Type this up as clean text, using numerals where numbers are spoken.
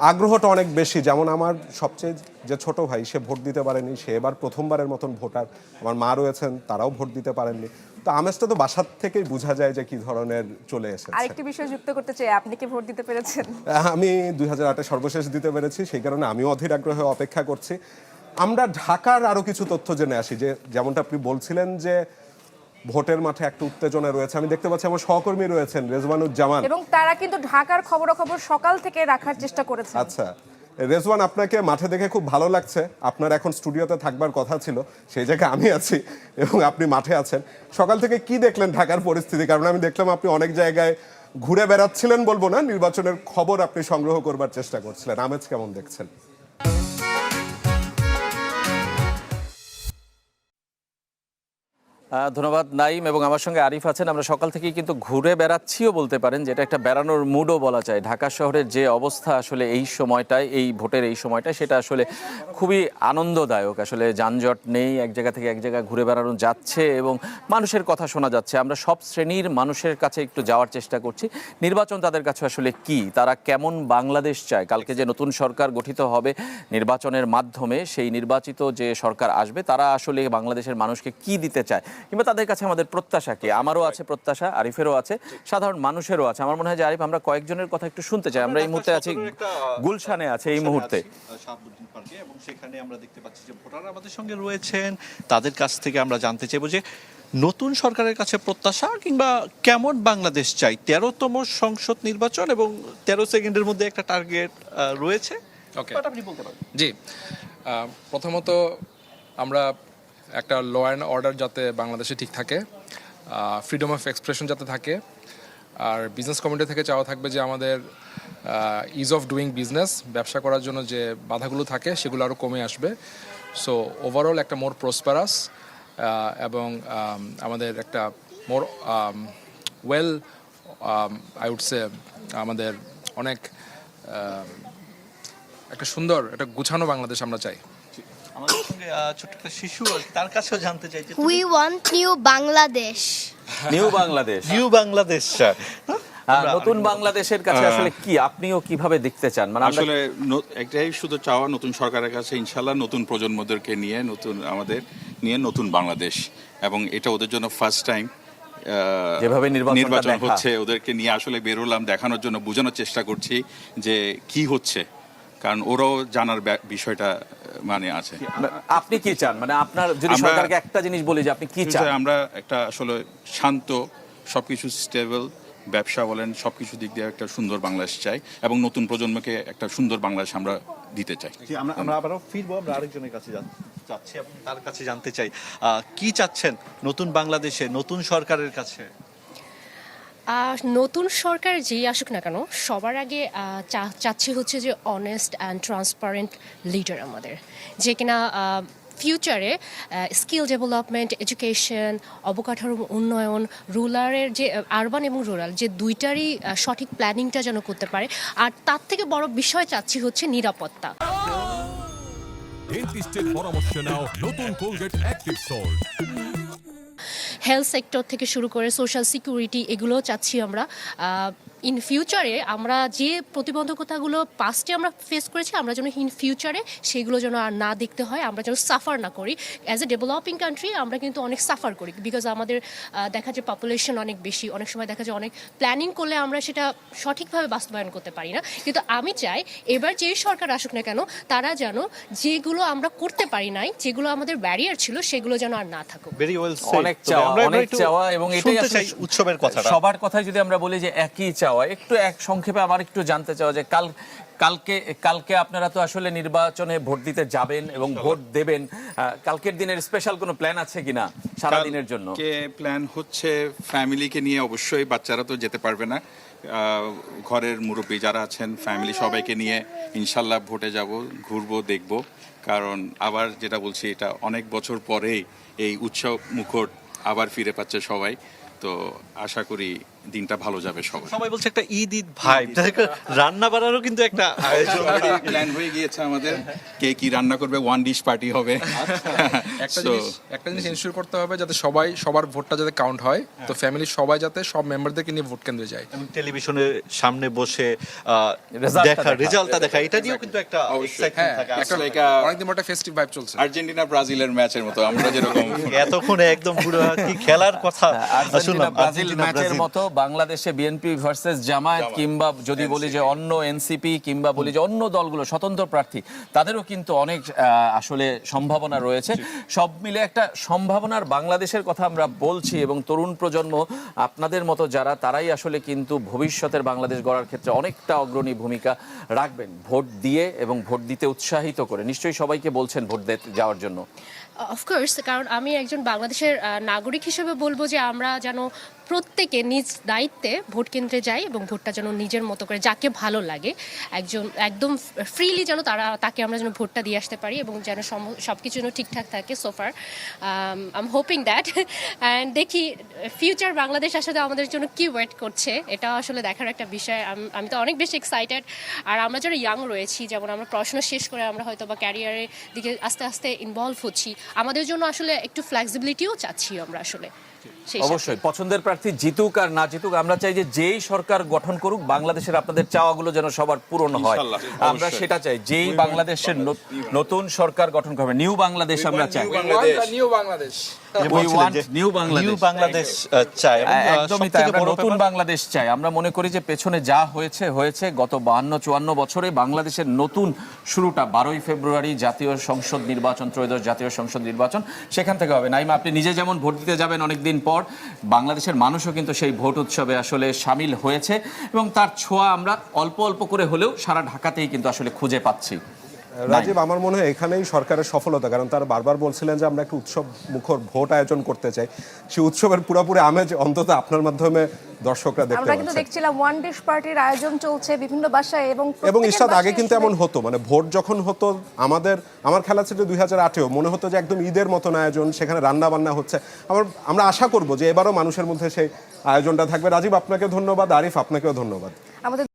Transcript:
আগ্রহটা অনেক বেশি। যেমন আমার সবচেয়ে যে ছোট ভাই, সে ভোট দিতে পারেনি, সে এবার প্রথমবারের মতন ভোটার। আমার মা রয়েছেন, তারাও ভোট দিতে পারেননি। তো আমেজটা তো বাসার থেকেই বোঝা যায় যে কি ধরনের চলে এসেছে। আরেকটি বিষয় যুক্ত করতে চাই, আপনি কি ভোট দিতে পেরেছেন? আমি 2008-এ সর্বশেষ দিতে পেরেছি, সেই কারণে আমিও অধীর আগ্রহে অপেক্ষা করছি। আমরা ঢাকার আরো কিছু তথ্য জেনে আসি, যে যেমনটা আপনি বলছিলেন যে ভোটের মাঠে একটা উত্তেজনা রয়েছে। আমি দেখতে পাচ্ছি আমার সহকর্মী রয়েছেন রেজওয়ানুজ্জামান। এবং তারা কিন্তু ঢাকার খবরাখবর সকাল থেকে রাখার চেষ্টা করেছে। আচ্ছা রেজওয়ান, আপনাকে মাঠে দেখে খুব ভালো লাগছে। আপনার এখন স্টুডিওতে থাকবার কথা ছিল, সেই জায়গায় আমি আছি এবং আপনি মাঠে আছেন। সকাল থেকে কি দেখলেন ঢাকার পরিস্থিতি? কারণ আমি দেখলাম আপনি অনেক জায়গায় ঘুরে বেড়াচ্ছিলেন, বলবো না, নির্বাচনের খবর আপনি সংগ্রহ করবার চেষ্টা করছিলেন। আমেজ কেমন দেখছেন? ধন্যবাদ নাইম, এবং আমার সঙ্গে আরিফ আছেন। আমরা সকাল থেকেই কিন্তু ঘুরে বেড়াচ্ছিও বলতে পারেন, যেটা একটা বেড়ানোর মুডও বলা যায়। ঢাকা শহরের যে অবস্থা আসলে এই সময়টায়, এই ভোটের এই সময়টায়, সেটা আসলে খুবই আনন্দদায়ক। আসলে যানজট নেই, এক জায়গা থেকে এক জায়গায় ঘুরে বেড়ানো যাচ্ছে এবং মানুষের কথা শোনা যাচ্ছে। আমরা সব শ্রেণীর মানুষের কাছে একটু যাওয়ার চেষ্টা করছি। নির্বাচন তাদের কাছে আসলে কি, তারা কেমন বাংলাদেশ চায়, কালকে যে নতুন সরকার গঠিত হবে নির্বাচনের মাধ্যমে, সেই নির্বাচিত যে সরকার আসবে তারা আসলে বাংলাদেশের মানুষকে কি দিতে চায়, কিংবা তাদের কাছে আমাদের প্রত্যাশা কি। আমারও আছে প্রত্যাশা, আরিফেরও আছে, সাধারণ মানুষেরও আছে। আমার মনে হয় যে আরিফ, আমরা কয়েকজনের কথা একটু শুনতে চাই। আমরা এই মুহূর্তে আছি গুলশানে, আছে এই মুহূর্তে এবং সেখানে আমরা দেখতে পাচ্ছি যে ভোটাররা আমাদের সঙ্গে রয়েছেন। তাদের কাছ থেকে আমরা জানতে চাইবো যে নতুন সরকারের কাছে প্রত্যাশা কিংবা কেমন বাংলাদেশ চাই। 13তম সংসদ নির্বাচন এবং 13 সেকেন্ডের মধ্যে একটা টার্গেট রয়েছে। ওকে, আপনি বলতে পারেন। জি, প্রথমত আমরা একটা ল অ্যান্ড অর্ডার যাতে বাংলাদেশে ঠিক থাকে, ফ্রিডম অফ এক্সপ্রেশন যাতে থাকে, আর বিজনেস কমিউনিটি থেকে চাওয়া থাকবে যে আমাদের ইজ অফ ডুইং বিজনেস, ব্যবসা করার জন্য যে বাধাগুলো থাকে সেগুলো আরও কমে আসবে। সো ওভারঅল একটা মোর প্রসপারাস এবং আমাদের একটা মোর ওয়েল আই উড সে আমাদের অনেক একটা সুন্দর, একটা গুছানো বাংলাদেশ আমরা চাই। আমাদের সঙ্গে ছোট্ট একটা শিশু, তার কাছেও জানতে চাই যে we want new Bangladesh. New Bangladesh, new Bangladesh নতুন বাংলাদেশের কাছে আসলে কি, আপনিও কিভাবে দেখতে চান? মানে আসলে একটাই শুধু চাওয়া, নতুন সরকারের কাছে ইনশাল্লাহ নতুন প্রজন্মদেরকে নিয়ে আমাদের নিয়ে নতুন বাংলাদেশ, এবং এটা ওদের জন্য ফার্স্ট টাইম যেভাবে নির্বাচন হচ্ছে, ওদেরকে নিয়ে আসলে বেরোলাম, দেখানোর জন্য, বোঝানোর চেষ্টা করছি যে কি হচ্ছে, কারণ ওরাও জানার বিষয়টা মানে আছে। আপনি কি চান? মানে আপনার যদি সরকারকে একটা জিনিস বলি যে আপনি কি চান? আমরা একটা আসলে শান্ত, সবকিছু স্টেবল, ব্যবসা বলেন সবকিছু দিক দিয়ে একটা সুন্দর বাংলাদেশ চাই, এবং নতুন প্রজন্মকে একটা সুন্দর বাংলাদেশ আমরা দিতে চাই। আমরা আবারও ফিরবো, আমরা আরেকজনের কাছে যাচ্ছি এবং তার কাছে জানতে চাই কি চাচ্ছেন নতুন বাংলাদেশে, নতুন সরকারের কাছে। নতুন সরকার যেই আসুক না কেন, সবার আগে চাচ্ছি হচ্ছে যে অনেস্ট অ্যান্ড ট্রান্সপারেন্ট লিডার আমাদের, যে কিনা ফিউচারে স্কিল ডেভেলপমেন্ট, এডুকেশন, অবকাঠামো উন্নয়ন, রুরালের যে আরবান এবং রুরাল যে দুইটারই সঠিক প্ল্যানিংটা যেন করতে পারে। আর তার থেকে বড় বিষয় চাচ্ছি হচ্ছে নিরাপত্তা। ডেন্টিস্টের পরামর্শ নাও নতুন Colgate active salt. Health sector থেকে শুরু করে সোশ্যাল সিকিউরিটি, এগুলো চাচ্ছি আমরা। ইন ফিউচারে আমরা যে প্রতিবন্ধকতাগুলো পাস্টে আমরা ফেস করেছি, আমরা যেন ইন ফিউচারে সেগুলো যেন আর না দেখতে হয়, আমরা যেন সাফার না করি। অ্যাজ এ ডেভেলপিং কান্ট্রি আমরা কিন্তু অনেক সাফার করি, বিকজ আমাদের দেখা যায় পপুলেশন অনেক বেশি, অনেক সময় দেখা যায় অনেক প্ল্যানিং করলে আমরা সেটা সঠিকভাবে বাস্তবায়ন করতে পারি না। কিন্তু আমি চাই এবার যেই সরকার আসুক না কেন, তারা যেন যেগুলো আমরা করতে পারি নাই, যেগুলো আমাদের ব্যারিয়ার ছিল, সেগুলো যেন আর না থাকুক। অনেক চাওয়া, এবং এটাই উৎসবের কথা, সবার কথাই যদি আমরা বলি যে একই চাওয়া। একটু এক সংক্ষেপে আমার একটু জানতে চাওয়া যে কালকে আপনারা তো আসলে নির্বাচনে ভোট দিতে যাবেন এবং ভোট দেবেন। কালকের দিনের স্পেশাল কোনো প্ল্যান আছে কিনা সারা দিনের জন্য? প্ল্যান হচ্ছে ফ্যামিলিকে নিয়ে, অবশ্যই বাচ্চারা তো যেতে পারবে না, ঘরের মুরব্বী যারা আছেন ফ্যামিলি সবাইকে নিয়ে ইনশাল্লাহ ভোটে যাব, ঘুরবো, দেখব। কারণ আবার যেটা বলছি, এটা অনেক বছর পরেই এই উৎসব মুখর আবার ফিরে পাচ্ছে সবাই। তো আশা করি দিনটা ভালো যাবে সবার। সবাই বলছে একটা ঈদ ঈদ ভাই, রান্না বাড়ারও কিন্তু একটা আয়োজন। প্ল্যান হয়ে গিয়েছে আমাদের, কে কি রান্না করবে, ওয়ান ডিশ পার্টি হবে। So, একটা জিনিস এনশিওর করতে হবে যাতে সবার ভোটটা যাতে কাউন্ট হয়, তো ফ্যামিলির সবাই যাতে সব মেম্বারদেরকে নিয়ে ভোট কেন্দ্রে যায়। এবং টেলিভিশনের সামনে বসে রেজাল্টটা রেজাল্টটা দেখা, এটা দিয়েও কিন্তু একটা excitement থাকে। একটা like a- অনেকদিন পর একটা ফেস্টিভ ভাইব চলছে। আর্জেন্টিনা ব্রাজিলের ম্যাচের মতো আমরা যেরকম এতক্ষণে একদম পুরো কি খেলার কথা আর্জেন্টিনা শুনলাম, ব্রাজিল আর্জেন্টিনা ম্যাচের ব্রাজিল। মতো বাংলাদেশে বিএনপি ভার্সেস জামায়াত, কিংবা যদি বলি যে অন্য এনসিপি, কিংবা বলি যে অন্য দলগুলো স্বতন্ত্র প্রার্থী, তাদেরও কিন্তু অনেক আসলে সম্ভাবনা রয়েছে। সব মিলে একটা সম্ভাবনার বাংলাদেশের কথা আমরা বলছি, এবং তরুণ প্রজন্ম আপনাদের মতো যারা, তারাই আসলে কিন্তু ভবিষ্যতের বাংলাদেশ গড়ার ক্ষেত্রে অনেকটা অগ্রণী ভূমিকা রাখবেন ভোট দিয়ে এবং ভোট দিতে উৎসাহিত করে। নিশ্চয়ই সবাইকে বলছেন ভোট দিতে যাওয়ার জন্য। অফকোর্স, কারণ আমি একজন বাংলাদেশের নাগরিক হিসেবে বলবো যে আমরা যেন প্রত্যেকে নিজ দায়িত্বে ভোট কেন্দ্রে যাই এবং ভোটটা যেন নিজের মতো করে যাকে ভালো লাগে একদম ফ্রিলি যেন তাকে আমরা যেন ভোটটা দিয়ে আসতে পারি, এবং যেন সব কিছু যেন ঠিকঠাক থাকে। সোফার I am hoping that, and দেখি ফিউচার বাংলাদেশ আসলে আমাদের জন্য কি ওয়েট করছে, এটা আসলে দেখার একটা বিষয়। আমি তো অনেক বেশি এক্সাইটেড। আর আমরা যারা ইয়াং রয়েছি, যেমন আমরা পড়াশোনা শেষ করে আমরা হয়তো বা ক্যারিয়ারের দিকে আস্তে আস্তে ইনভলভ হচ্ছি, আমাদের জন্য আসলে একটু ফ্লেক্সিবিলিটিও চাচ্ছি আমরা আসলে। অবশ্যই পছন্দের প্রার্থী জিতুক আর না জিতুক, আমরা চাই যে যেই সরকার গঠন করুক, বাংলাদেশের আপনাদের চাওয়াগুলো যেন সবার পূরণ হয়। ইনশাআল্লাহ, আমরা অবশ্যই। সেটা চাই, যেই বাংলাদেশের নতুন সরকার গঠন করবে, নিউ বাংলাদেশ আমরা চাই। New Bangladesh. We want new new Bangladesh. Bangladesh চাই। এবং, একদমই তাই, সবথেকে আমরা বড় নতুন ব্যাপার- বাংলাদেশ চাই। আমরা মনে করি যে পেছনে যা হয়েছে গত 52-54 বছরে, বাংলাদেশের নতুন শুরুটা 12ই ফেব্রুয়ারি জাতীয় সংসদ নির্বাচন, ত্রয়োদশ জাতীয় সংসদ নির্বাচন, সেখান থেকে হবে। নাইমা, আপনি নিজে যেমন ভোট দিতে যাবেন অনেকদিন পর, বাংলাদেশের মানুষও কিন্তু সেই ভোট উৎসবে আসলে সামিল হয়েছে, এবং তার ছোঁয়া আমরা অল্প অল্প করে হলেও সারা ঢাকাতেই কিন্তু আসলে খুঁজে পাচ্ছি। রাজীব, আমার মনে হয় এখানেই সরকারের সফলতা, কারণ তারা বারবার বলছিলেন যে আমরা একটা উৎসব মুখর ভোট আয়োজন করতে চাই। সেই উৎসবের পুরোপুরি আমেজ অন্তত আপনার মাধ্যমে দর্শকরা দেখতে আমরা কিন্তু পাচ্ছেন। দেখছিলাম ওয়ান ডিশ পার্টির আয়োজন চলছে বিভিন্ন বাসায়, এবং ইরশাদ, আগে কিন্তু এমন হতো, মানে ভোট যখন হতো, আমার খেলা ছিল 2008-এও, মনে হতো যে একদম ঈদের মতন আয়োজন, সেখানে রান্না বান্না হচ্ছে। আমরা আশা করব যে এবারও মানুষের মধ্যে সেই আয়োজনটা থাকবে। রাজীব, আপনাকে ধন্যবাদ, আরিফ আপনাকেও ধন্যবাদ। আমাদের